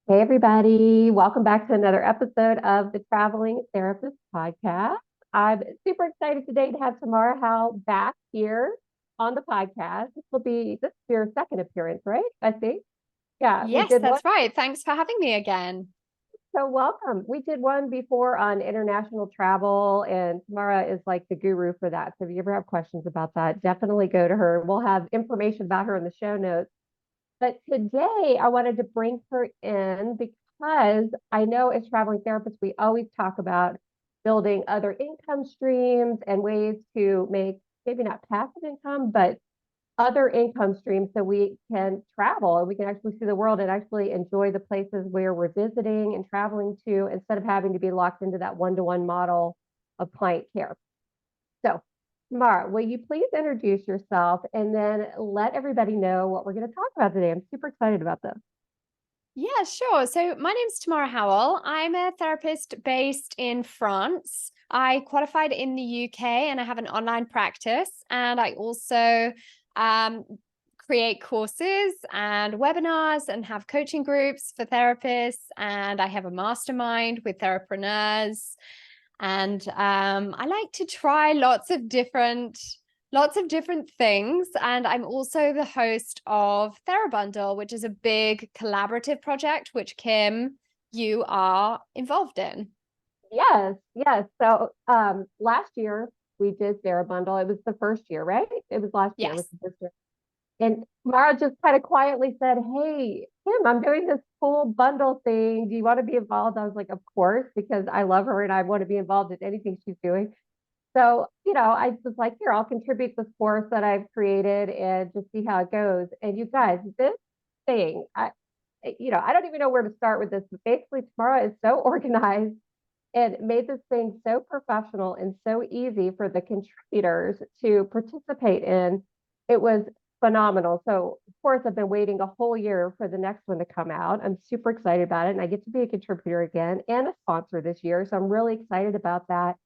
Hey, everybody. Welcome back to another episode of the Traveling Therapist Podcast. I'm super excited today to have Tamara Howell back here on the podcast. This is your second appearance, right? I think. Yeah, we Yes, did one. that's right. Thanks for having me again. So welcome. We did one before on international travel, and Tamara is like the guru for that. So if you ever have questions about that, definitely go to her. We'll have information about her in the show notes. But today I wanted to bring her in because I know as traveling therapists, we always talk about building other income streams and ways to make maybe not passive income, but other income streams so we can travel and we can actually see the world and actually enjoy the places where we're visiting and traveling to instead of having to be locked into that one-to-one model of client care. So, Mara, will you please introduce yourself and then let everybody know what we're going to talk about today? I'm super excited about this. Yeah, sure. So my name's Tamara Howell. I'm a therapist based in France. I qualified in the UK and I have an online practice. And I also um, create courses and webinars and have coaching groups for therapists. And I have a mastermind with therapreneurs. And I like to try lots of different things. And I'm also the host of TheraBundle, which is a big collaborative project, which Kim, you are involved in. Yes, yes. So last year we did TheraBundle. It was the first year, right? It was last year. It was Yes. the first year. And Mara just kind of quietly said, "Hey, Kim, I'm doing this cool bundle thing. Do you want to be involved?" I was like, "Of course," because I love her and I want to be involved in anything she's doing. So, I was like, here, I'll contribute this course that I've created and just see how it goes. And you guys, this thing, I don't even know where to start with this, but basically, Tamara is so organized and made this thing so professional and so easy for the contributors to participate in. It was phenomenal. So, of course, I've been waiting a whole year for the next one to come out. I'm super excited about it. And I get to be a contributor again and a sponsor this year. So, I'm really excited about that.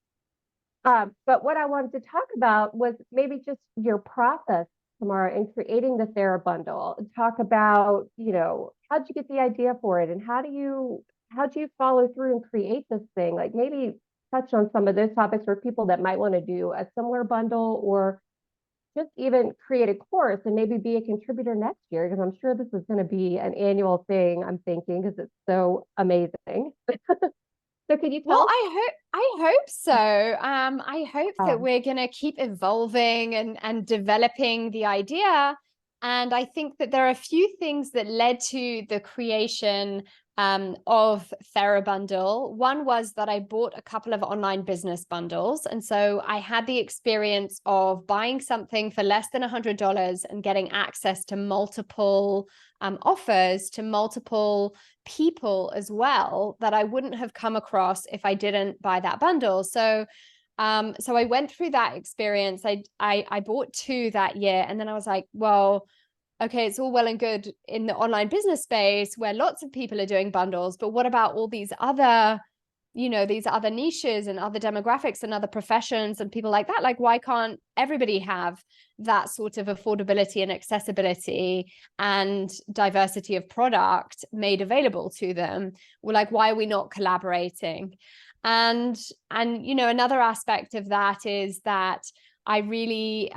But what I wanted to talk about was maybe just your process, Tamara, in creating the TheraBundle. Talk about, how'd you get the idea for it and how do you follow through and create this thing? Like maybe touch on some of those topics for people that might want to do a similar bundle or just even create a course and maybe be a contributor next year, because I'm sure this is going to be an annual thing, I'm thinking, because it's so amazing. So can you tell Well, us? I hope so. I hope that Um, we're gonna keep evolving and developing the idea. And I think that there are a few things that led to the creation of TheraBundle. One was that I bought a couple of online business bundles, and so I had the experience of buying something for less than $100 and getting access to multiple offers to multiple people as well that I wouldn't have come across if I didn't buy that bundle. So I went through that experience. I bought two that year, and then I was like, well, okay, it's all well and good in the online business space where lots of people are doing bundles, but what about all these other niches and other demographics and other professions and people like that? Like, why can't everybody have that sort of affordability and accessibility and diversity of product made available to them? Well, like, why are we not collaborating? And another aspect of that is that I really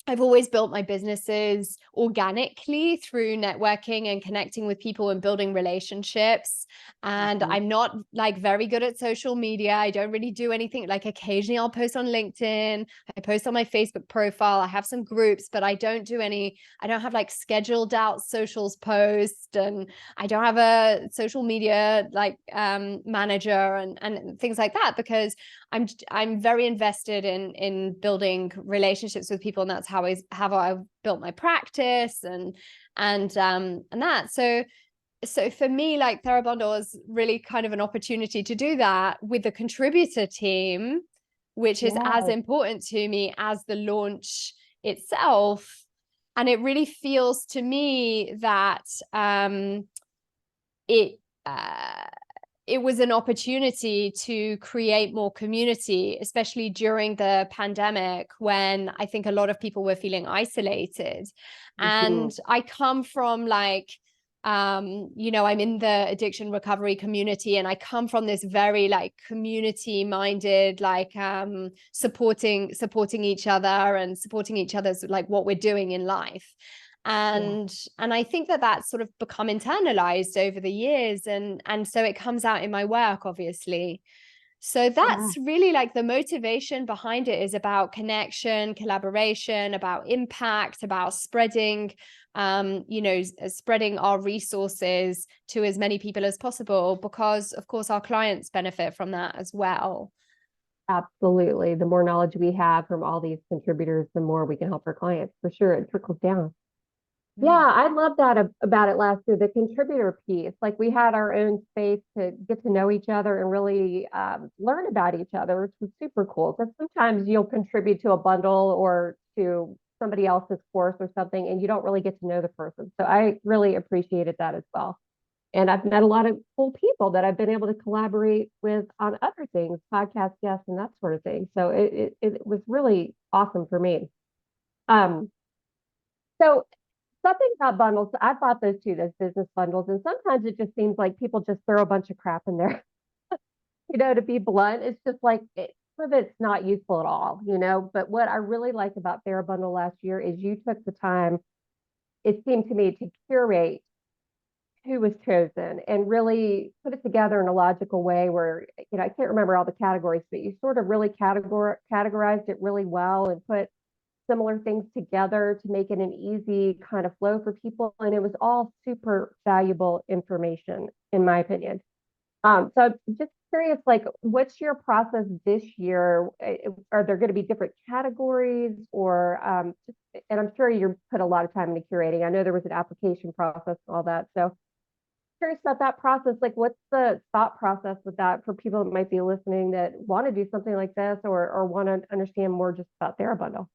I've always built my businesses organically through networking and connecting with people and building relationships. And Mhm. I'm not like very good at social media. I don't really do anything. Like occasionally I'll post on LinkedIn. I post on my Facebook profile. I have some groups, but I don't have like scheduled out socials post, and I don't have a social media like manager and things like that, because I'm very invested in building relationships with people, and that's how I've built my practice and that. So for me, like TheraBundle is really kind of an opportunity to do that with the contributor team, which is as Yes. important to me as the launch itself. And it really feels to me that it uh, it was an opportunity to create more community, especially during the pandemic when I think a lot of people were feeling isolated. And Mhm. I come from like You know, I'm in the addiction recovery community, and I come from this very like community minded, like supporting each other and supporting each other's like what we're doing in life. Yeah, And I think that that's sort of become internalized over the years, and so it comes out in my work, obviously. So yeah, that's really like the motivation behind it is about connection, collaboration, about impact, about spreading, you know, spreading our resources to as many people as possible, because of course our clients benefit from that as well. absolutely. The more knowledge we have from all these contributors, the more we can help our clients. For sure, it trickles down. Yeah, Mm. I love that about it last year, the contributor piece. Like we had our own space to get to know each other and really learn about each other, which was super cool. Because sometimes you'll contribute to a bundle or to somebody else's course or something, and you don't really get to know the person. So I really appreciated that as well. And I've met a lot of cool people that I've been able to collaborate with on other things, podcast guests and that sort of thing. So it was really awesome for me. Um, so something about bundles, I bought those too, those business bundles, and sometimes it just seems like people just throw a bunch of crap in there. To be blunt, it's just like some of it's not useful at all. But what I really liked about TheraBundle last year is you took the time, it seemed to me, to curate who was chosen and really put it together in a logical way where, I can't remember all the categories, but you sort of really categorized it really well and put similar things together to make it an easy kind of flow for people. And it was all super valuable information, in my opinion. So I'm just curious, like, what's your process this year? Are there going to be different categories or, and I'm sure you put a lot of time into curating. I know there was an application process and all that. So curious about that process. Like, what's the thought process with that for people that might be listening that want to do something like this or want to understand more just about TheraBundle?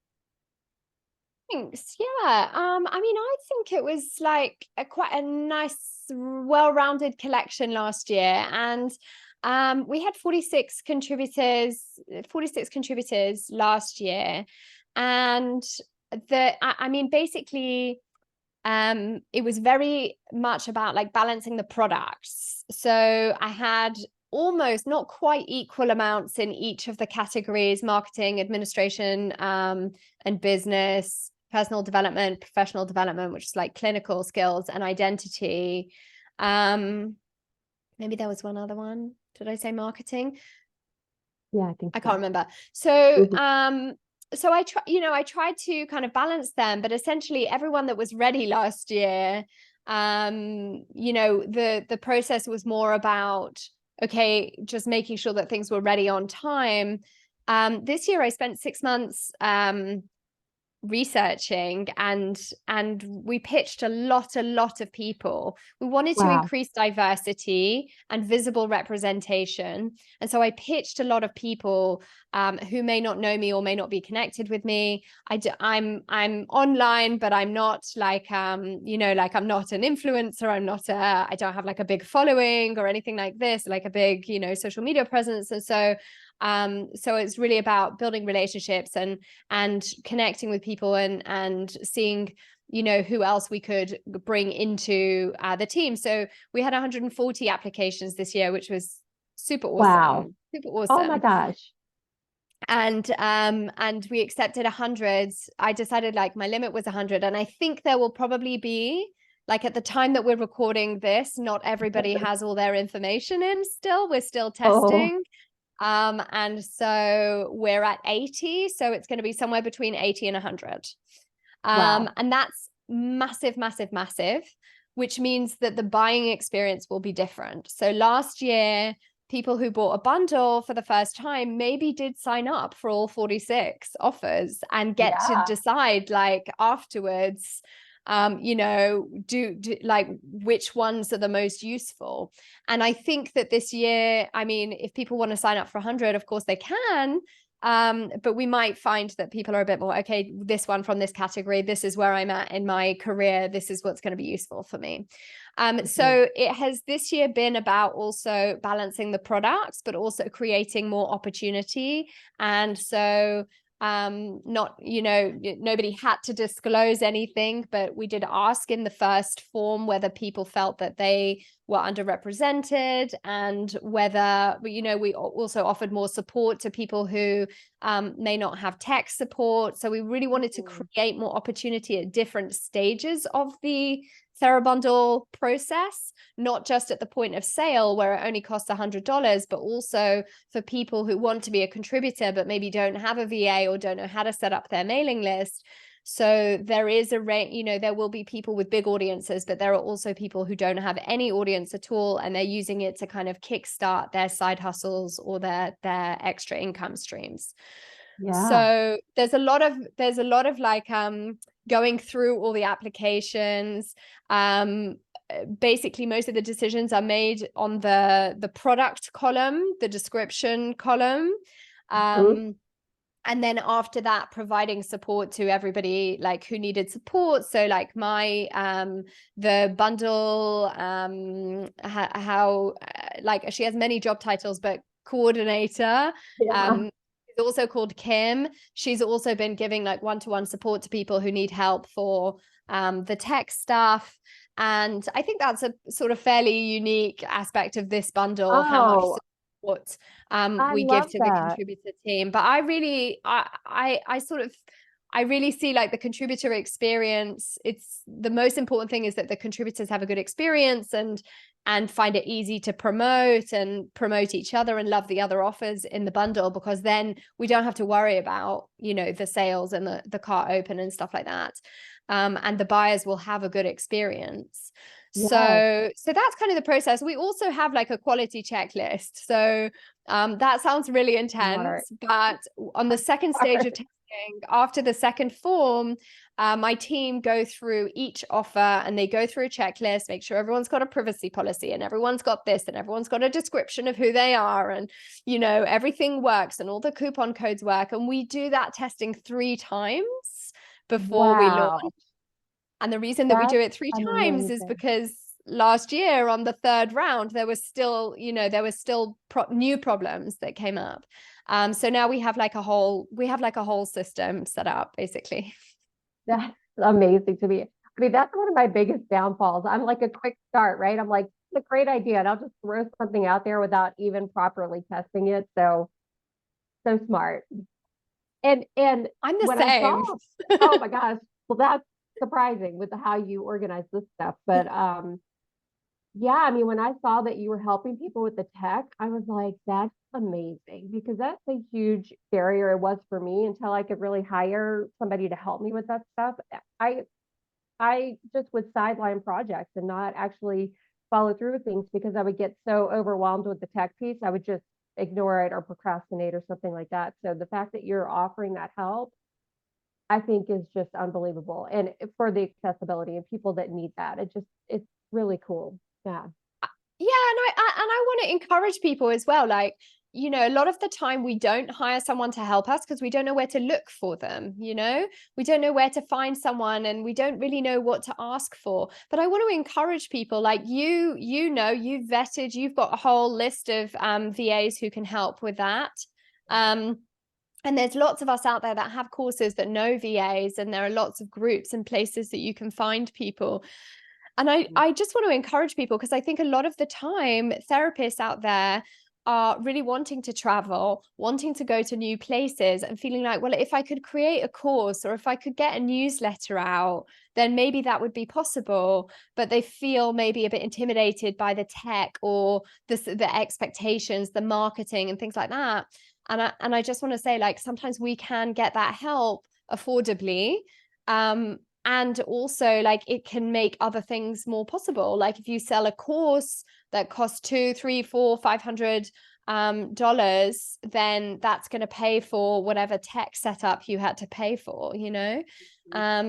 Thanks. Yeah. I mean, I think it was like quite a nice, well-rounded collection last year. And we had 46 contributors last year. And I mean, basically, it was very much about like balancing the products. So I had almost not quite equal amounts in each of the categories: marketing, administration, and business, personal development, professional development, which is like clinical skills, and identity. Maybe there was one other one. Did I say marketing? Yeah, I think I can't so. remember. So Mhm. I tried to kind of balance them, but essentially everyone that was ready last year, the process was more about, okay, just making sure that things were ready on time. This year I spent 6 months researching, and we pitched a lot of people. We wanted to Wow. increase diversity and visible representation, and so I pitched a lot of people who may not know me or may not be connected with me. I'm online, but I'm not like like I'm not an influencer. I don't have like a big following or anything like this, like a big social media presence. And so it's really about building relationships and connecting with people and seeing who else we could bring into the team. So we had 140 applications this year, which was super Wow. awesome, super Oh my awesome. gosh. And we accepted 100. I decided like my limit was 100, and I think there will probably be, like, at the time that we're recording this, not everybody has all their information in still. We're still Oh, testing. And so we're at 80. So it's going to be somewhere between 80 and 100. wow. And that's massive, massive, massive, which means that the buying experience will be different. So last year, people who bought a bundle for the first time maybe did sign up for all 46 offers and get to Yeah. decide, like, afterwards, do like which ones are the most useful. And I think that this year, I mean, if people want to sign up for 100, of course they can. But we might find that people are a bit more, okay, this one from this category, this is where I'm at in my career, this is what's going to be useful for me. Mhm. So it has this year been about also balancing the products, but also creating more opportunity. And so Not, nobody had to disclose anything, but we did ask in the first form whether people felt that they were underrepresented, and whether, we also offered more support to people who may not have tech support. So we really wanted to create more opportunity at different stages of the TheraBundle process, not just at the point of sale where it only costs $100, but also for people who want to be a contributor but maybe don't have a VA or don't know how to set up their mailing list. So there is a range, there will be people with big audiences, but there are also people who don't have any audience at all, and they're using it to kind of kickstart their side hustles or their extra income streams. Yeah. So there's a lot of like going through all the applications. Basically most of the decisions are made on the product column, the description column. And then after that, providing support to everybody like who needed support. So like the bundle, how like she has many job titles, but coordinator, Yeah. is also called Kim. She's also been giving like one-to-one support to people who need help for the tech stuff. And I think that's a sort of fairly unique aspect of this bundle, how much Oh, support I we give love to the that. contributor team. But I really, I really see like the contributor experience. It's the most important thing is that the contributors have a good experience and find it easy to promote each other and love the other offers in the bundle, because then we don't have to worry about, the sales and the cart open and stuff like that. And the buyers will have a good experience. Yes. So that's kind of the process. We also have like a quality checklist. So that sounds really Smart. intense, but on the second stage of testing, after the second form, my team go through each offer and they go through a checklist, make sure everyone's got a privacy policy and everyone's got this and everyone's got a description of who they are, and everything works and all the coupon codes work. And we do that testing 3 times before we launch. Wow. And the reason that we do That's it 3 times is amazing. because last year on the 3rd round, there was still, new problems that came up. So now we have like a whole system set up, basically. That's amazing to me. I mean, that's one of my biggest downfalls. I'm like a quick start, right? I'm like, it's a great idea, and I'll just throw something out there without even properly testing it. So smart. And I'm the when I same. saw, oh my gosh, well, that's surprising with how you organize this stuff. But yeah, I mean, when I saw that you were helping people with the tech, I was like, that's amazing, because that's a huge barrier. It was for me until I could really hire somebody to help me with that stuff. I just would sideline projects and not actually follow through with things because I would get so overwhelmed with the tech piece. I would just ignore it or procrastinate or something like that. So the fact that you're offering that help, I think is just unbelievable. And for the accessibility and people that need that, it's really cool. Yeah. Yeah, and I want to encourage people as well. Like, a lot of the time we don't hire someone to help us because we don't know where to look for them. We don't know where to find someone, and we don't really know what to ask for. But I want to encourage people like you've vetted, you've got a whole list of VAs who can help with that. And there's lots of us out there that have courses that know VAs, and there are lots of groups and places that you can find people. And I just want to encourage people, because I think a lot of the time therapists out there are really wanting to travel, wanting to go to new places, and feeling like, well, if I could create a course or if I could get a newsletter out, then maybe that would be possible. But they feel maybe a bit intimidated by the tech or the expectations, the marketing and things like that. And I just want to say, like, sometimes we can get that help affordably. And also, like, it can make other things more possible. Like if you sell a course that costs $200, $300, $400, $500, then that's going to pay for whatever tech setup you had to pay for,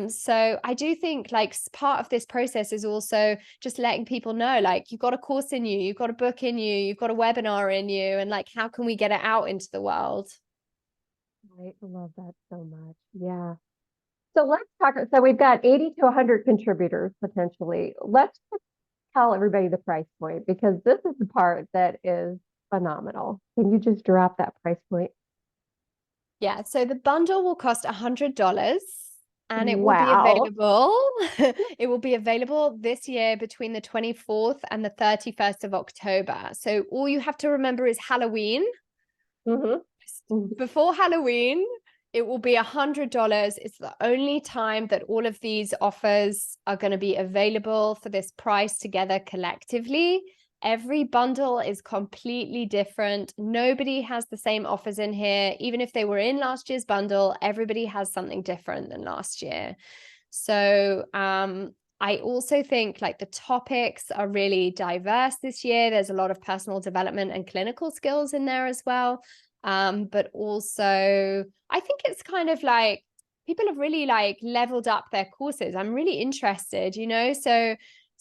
so I do think like part of this process is also just letting people know, like, you've got a course in you, you've got a book in you, you've got a webinar in you, and like, how can we get it out into the world? I love that so much. Yeah. So let's talk. So we've got 80 to 100 contributors potentially. Let's just tell everybody the price point, because this is the part that is phenomenal. Can you just drop that price point? Yeah, so the bundle will cost $100 and it will be Wow. available. It will be available this year between the 24th and the 31st of October. So all you have to remember is Halloween. Mm-hmm. Before Halloween, it will be $100. It's the only time that all of these offers are going to be available for this price together collectively. Every bundle is completely different. Nobody has the same offers in here. Even if they were in last year's bundle, everybody has something different than last year. So I also think like the topics are really diverse this year. There's a lot of personal development and clinical skills in there as well. But also I think it's kind of like people have really like leveled up their courses. I'm really interested,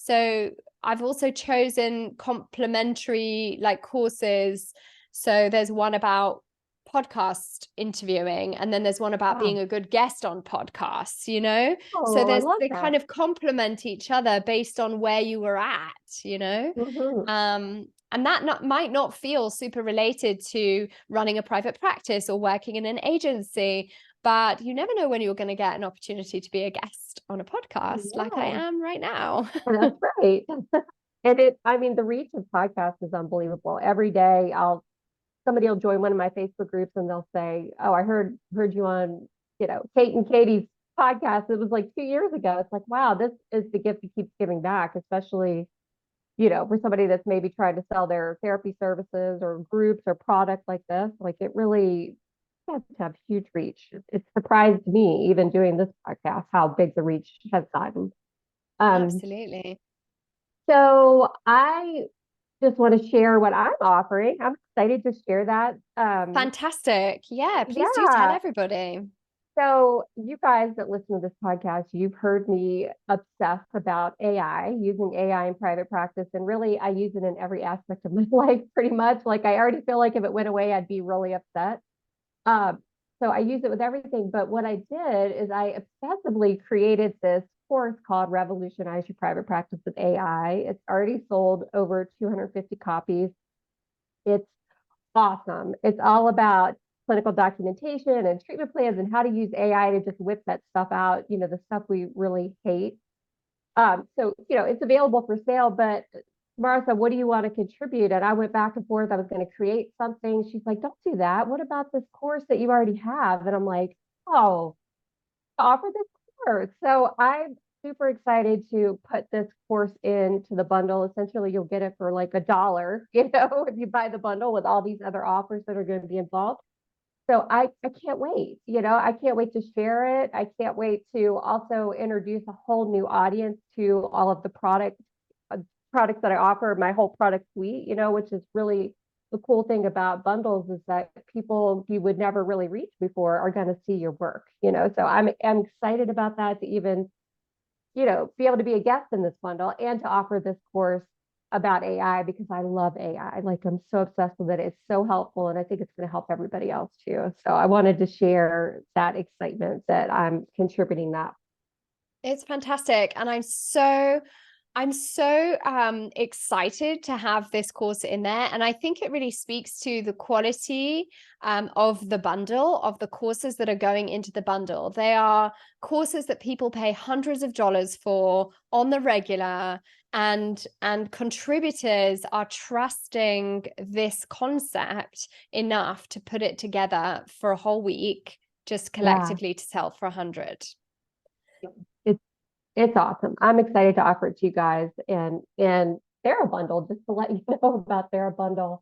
so I've also chosen complementary like courses. So there's one about podcast interviewing, and then there's one about Wow. being a good guest on podcasts. So Oh, I there's love they that. kind of complement each other based on where you were at. Mm-hmm. And that might not feel super related to running a private practice or working in an agency, but you never know when you're going to get an opportunity to be a guest on a podcast like I Yeah, am right now. that's right. And I mean, the reach of podcasts is unbelievable. Every day somebody will join one of my Facebook groups and they'll say, "Oh, I heard you on, Kate and Katie's podcast. It was like 2 years ago." It's like, wow, this is the gift that keeps giving back, especially, for somebody that's maybe trying to sell their therapy services or groups or products like this. Like it really has to have huge reach. It surprised me even doing this podcast how big the reach has gotten. Um, Absolutely. so I just want to share what I'm offering. I'm excited to share that. Fantastic. Yeah, please do tell Yeah. everybody. So you guys that listen to this podcast, you've heard me obsess about AI, using AI in private practice. And really, I use it in every aspect of my life pretty much. Like I already feel like if it went away, I'd be really upset. Um, so I use it with everything. But what I did is I obsessively created this course called Revolutionize Your Private Practice with AI. It's already sold over 250 copies. It's awesome. It's all about clinical documentation and treatment plans and how to use AI to just whip that stuff out, the stuff we really hate. So, it's available for sale, but Martha, what do you want to contribute? And I went back and forth. I was going to create something. She's like, don't do that. What about this course that you already have? And I'm like, oh, offer this course. So I'm super excited to put this course into the bundle. Essentially, you'll get it for like $1, if you buy the bundle with all these other offers that are going to be involved. So I can't wait. I can't wait to share it. I can't wait to also introduce a whole new audience to all of the uh, products that I offer, my whole product suite, which is really the cool thing about bundles is that people you would never really reach before are going to see your work. So I'm excited about that to even, be able to be a guest in this bundle and to offer this course about AI because I love AI. Like I'm so obsessed with it. It's so helpful and I think it's going to help everybody else too. So I wanted to share that excitement that I'm contributing that. It's fantastic. And I'm so excited to have this course in there. And I think it really speaks to the quality of the bundle, of the courses that are going into the bundle. They are courses that people pay hundreds of dollars for on the regular, and contributors are trusting this concept enough to put it together for a whole week, just Yeah, collectively to sell for 100. it's it's awesome. I'm excited to offer it to you guys and TheraBundle, just to let you know about TheraBundle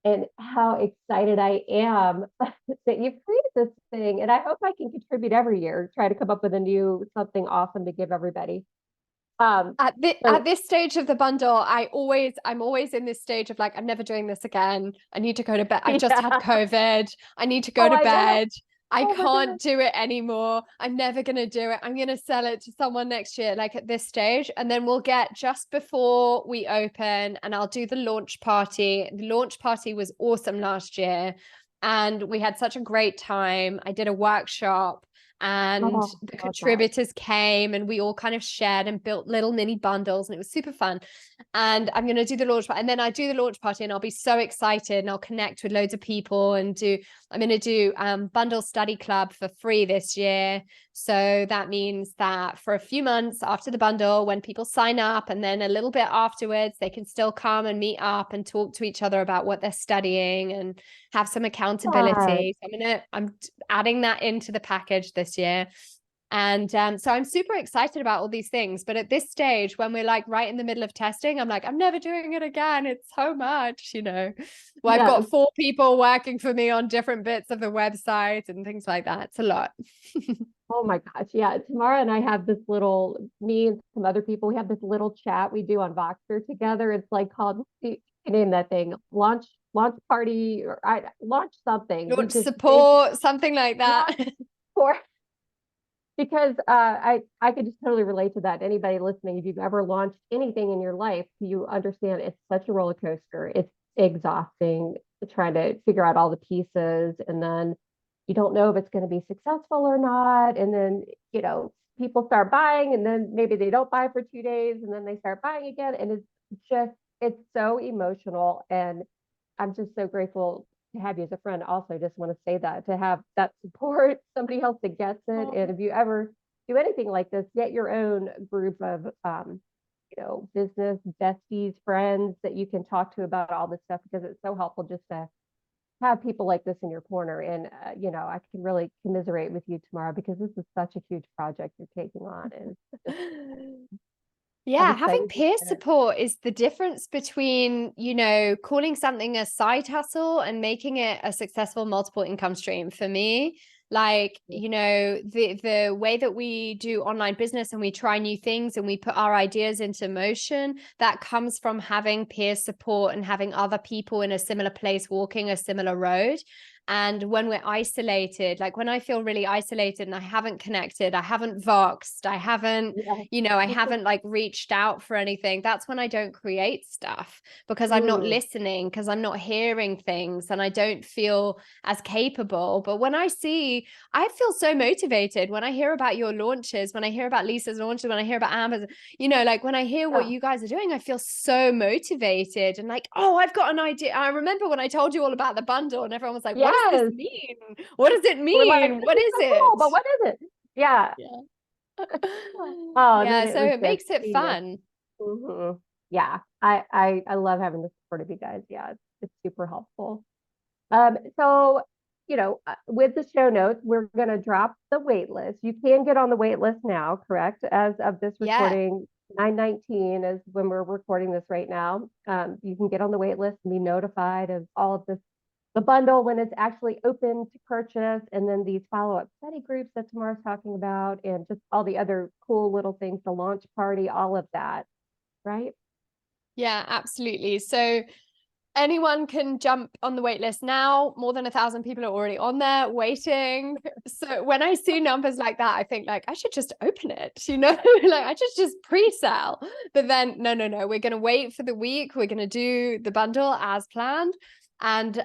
and how excited I am that you've created this thing. And I hope I can contribute every year, try to come up with a new something awesome to give everybody. At So this stage of the bundle, I'm always in this stage of like, I'm never doing this again. I need to go to bed. I've just had yeah. COVID. I need to go Oh, to I know. bed. I Oh my can't goodness. do it anymore. I'm never going to do it. I'm going to sell it to someone next year, like at this stage. And then we'll get just before we open and I'll do the launch party. The launch party was awesome last year. And we had such a great time. I did a workshop and Oh, the I love that. contributors came and we all kind of shared and built little mini bundles, and it was super fun. And I'm going to do the launch party, and then I do the launch party and I'll be so excited and I'll connect with loads of people and I'm going to do bundle study club for free this year. So that means that for a few months after the bundle, when people sign up, and then a little bit afterwards, they can still come and meet up and talk to each other about what they're studying and have some Fun. accountability. So I'm adding that into the package this year. And so I'm super excited about all these things. But at this stage, when we're like right in the middle of testing, I'm like, I'm never doing it again. It's so much, you know. Well, I've Yes. got 4 people working for me on different bits of the website and things like that. It's a lot. Oh my gosh. Yeah. Tamara and I have this little, me and some other people, we have this little chat we do on Voxer together. It's like called, you can name that thing, launch party or launch something. We Launch just thank support, something like that. launch for because I could just totally relate to that. Anybody listening, if you've ever launched anything in your life, you understand it's such a roller coaster. It's exhausting trying to figure out all the pieces, and then you don't know if it's going to be successful or not. And then, people start buying, and then maybe they don't buy for 2 days, and then they start buying again. And it's so emotional. And I'm just so grateful to have you as a friend. Also, just want to say that to have that support, somebody else that gets it. And if you ever do anything like this, get your own group of, business besties, friends that you can talk to about all this stuff, because it's so helpful just to have people like this in your corner. And, I can really commiserate with you tomorrow, because this is such a huge project you're taking on. And just, I'm Yeah, having excited to peer get it. support is the difference between, calling something a side hustle and making it a successful multiple income stream. For me, like, the way that we do online business and we try new things and we put our ideas into motion, that comes from having peer support and having other people in a similar place walking a similar road. And when we're isolated, like when I feel really isolated and I haven't connected, I haven't voxed, Yeah. I haven't like reached out for anything, that's when I don't create stuff, because I'm not Mm, listening, because I'm not hearing things, and I don't feel as capable. But I feel so motivated when I hear about your launches, when I hear about Lisa's launches, when I hear about Amber's, like when I hear what yeah. you guys are doing, I feel so motivated and like, oh, I've got an idea. I remember when I told you all about the bundle and everyone was like, what does this Yes. mean? What does it We're like, mean? this What is is so cool, it? but what is it? Yeah. Yeah. Oh, and then Yeah, it so was it just makes it seamless. fun. Yeah. I love having the support of you guys. Yeah, it's super helpful. So, with the show notes, we're gonna drop the wait list. You can get on the wait list now, correct? As of this Yeah. recording, 9/19 is when we're recording this right now. You can get on the wait list and be notified of all of this, the bundle when it's actually open to purchase, and then these follow-up study groups that Tamara's talking about, and just all the other cool little things, the launch party, all of that, right? Yeah, absolutely. So anyone can jump on the wait list now. More than 1,000 people are already on there waiting. So when I see numbers like that, I think like I should just open it, like I should just pre-sell. But then no, we're gonna wait for the week. We're gonna do the bundle as planned. And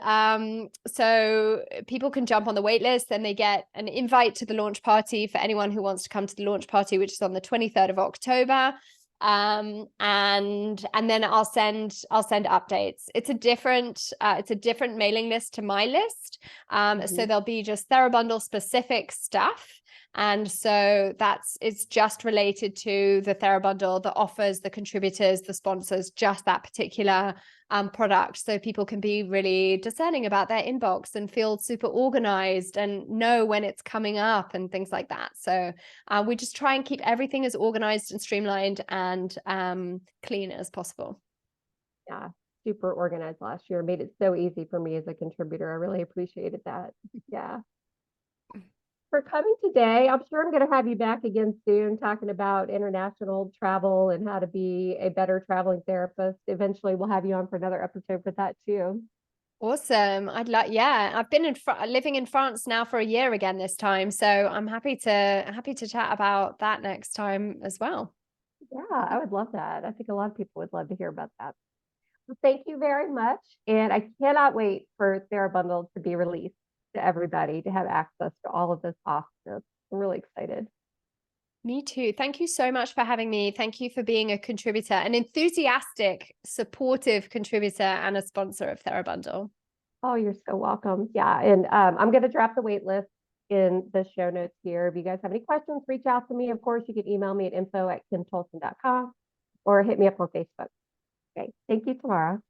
so people can jump on the wait list, and they get an invite to the launch party for anyone who wants to come to the launch party, which is on the 23rd of October. And then I'll send updates. It's a different mailing list to my list. So Mhm. there'll be just TheraBundle specific stuff. And so it's just related to the TheraBundle, the offers, the contributors, the sponsors, just that particular product. So people can be really discerning about their inbox and feel super organized and know when it's coming up and things like that. So we just try and keep everything as organized and streamlined and clean as possible. Yeah, super organized last year. Made it so easy for me as a contributor. I really appreciated that. Yeah. For coming today. I'm sure I'm going to have you back again soon talking about international travel and how to be a better traveling therapist. Eventually, we'll have you on for another episode for that too. Awesome. Yeah, I've been living in France now for a year again this time. So I'm happy to chat about that next time as well. Yeah, I would love that. I think a lot of people would love to hear about that. Well, thank you very much. And I cannot wait for TheraBundle to be released to everybody to have access to all of this awesomeness. I'm really excited. Me too. Thank you so much for having me. Thank you for being a contributor, an enthusiastic, supportive contributor and a sponsor of TheraBundle. Oh, you're so welcome. Yeah. And I'm going to drop the wait list in the show notes here. If you guys have any questions, reach out to me. Of course, you can email me at info@kimtolson.com or hit me up on Facebook. Okay. Thank you, Tamara.